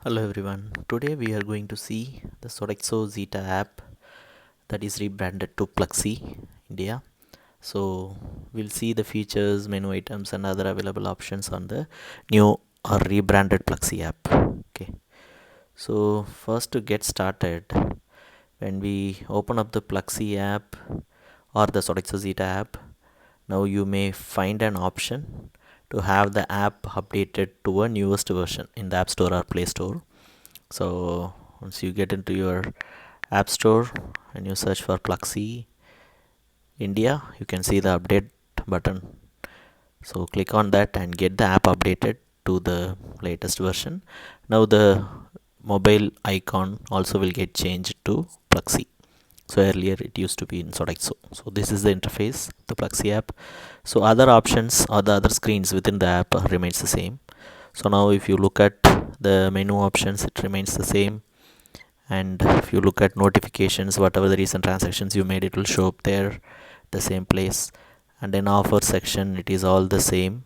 Hello everyone. Today we are going to see the Sodexo Zeta app that is rebranded to Pluxee India. So we'll see the features, menu items and other available options on the new or rebranded Pluxee app. Okay. So first to get started, when we open up the Pluxee app or the Sodexo Zeta app, now you may find an option to have the app updated to a newest version in the App Store or Play Store. So once you get into your App Store and you search for Pluxee India, you can see the update button. So click on that and get the app updated to the latest version. Now the mobile icon also will get changed to Pluxee. So earlier it used to be in Sodexo. So this is the interface, the Pluxee app. So other options or the other screens within the app remains the same. So now if you look at the menu options, it remains the same. And if you look at notifications, whatever the recent transactions you made, it will show up there, the same place. And then offer section, it is all the same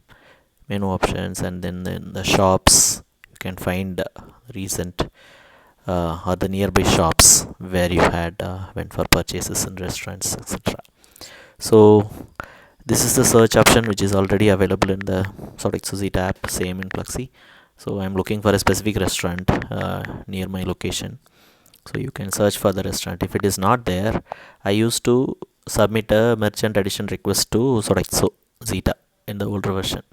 menu options. And then in the shops, you can find recent or the nearby shops where you had went for purchases in restaurants, etc. So this is the search option which is already available in the Sodexo Zeta app, same in Pluxee. So I'm looking for a specific restaurant near my location. So you can search for the restaurant. If it is not there, I used to submit a merchant addition request to Sodexo Zeta in the older version.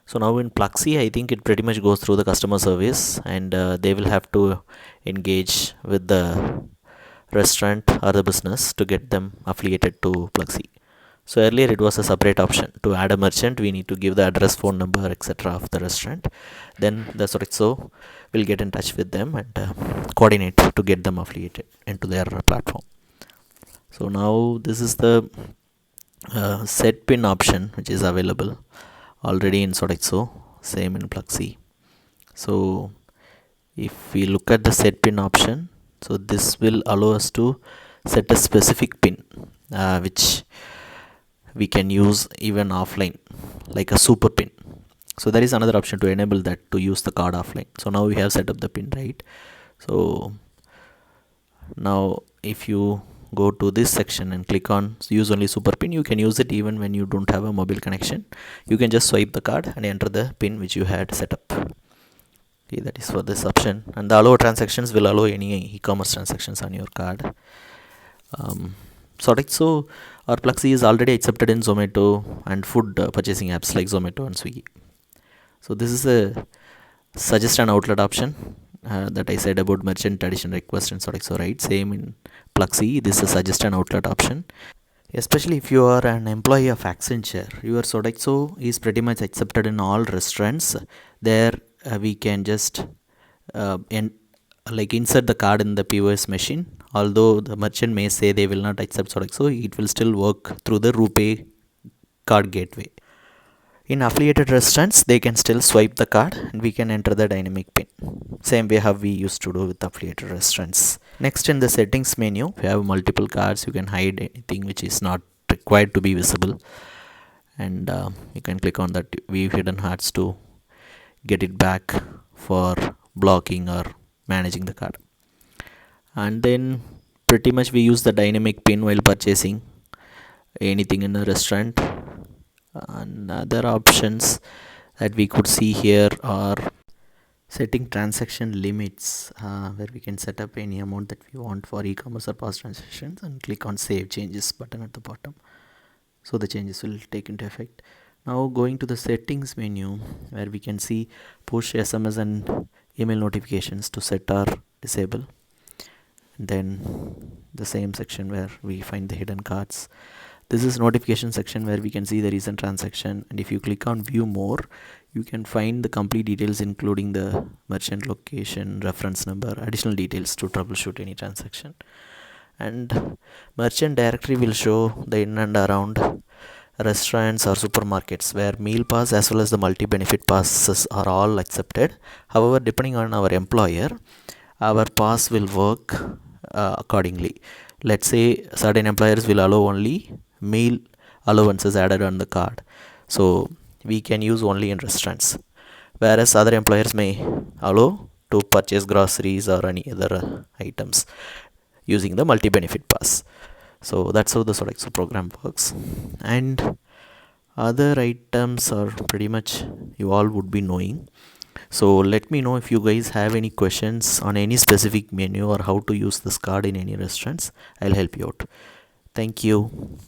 So now in Pluxee, I think it pretty much goes through the customer service, and they will have to engage with the restaurant or the business to get them affiliated to Pluxee. So earlier it was a separate option. To add a merchant, we need to give the address, phone number, etc. of the restaurant. Then the Sodexo will get in touch with them and coordinate to get them affiliated into their platform. So now this is the set pin option which is available already in Sodexo, same in Pluxee. So if we look at the set pin option, so this will allow us to set a specific pin which we can use even offline, like a super pin. So there is another option to enable that, to use the card offline. So now we have set up the pin, right? So now if you go to this section and click on use only super pin, you can use it even when you don't have a mobile connection. You can just swipe the card and enter the pin which you had set up. Okay, that is for this option. And the allow transactions will allow any e-commerce transactions on your card. Sodexo or Pluxee is already accepted in Zomato and food purchasing apps like Zomato and Swiggy. So this is a suggest an outlet option that I said about merchant addition request in Sodexo, right? Same in Pluxee, this is a suggest an outlet option. Especially if you are an employee of Accenture, your Sodexo is pretty much accepted in all restaurants. There we can just insert the card in the POS machine. Although the merchant may say they will not accept Sodexo, it will still work through the RuPay card gateway. In affiliated restaurants, they can still swipe the card and we can enter the dynamic pin. Same way how we used to do with affiliated restaurants. Next, in the settings menu, if you have multiple cards, you can hide anything which is not required to be visible. And you can click on that view hidden cards to get it back for blocking or managing the card. And then pretty much we use the dynamic pin while purchasing anything in a restaurant. And other options that we could see here are setting transaction limits, where we can set up any amount that we want for e-commerce or POS transactions and click on save changes button at the bottom. So the changes will take into effect. Now going to the settings menu, where we can see push SMS and email notifications to set or disable. And then the same section where we find the hidden cards. This is notification section where we can see the recent transaction, and if you click on view more, you can find the complete details including the merchant location, reference number, additional details to troubleshoot any transaction. And merchant directory will show the in and around restaurants or supermarkets where meal pass as well as the multi-benefit passes are all accepted. However, depending on our employer, our pass will work accordingly. Let's say certain employers will allow only meal allowances added on the card, so we can use only in restaurants, whereas other employers may allow to purchase groceries or any other items using the multi benefit pass. So that's how the Sodexo program works. And other items are pretty much you all would be knowing. So let me know if you guys have any questions on any specific menu or how to use this card in any restaurants. I'll help you out. Thank you.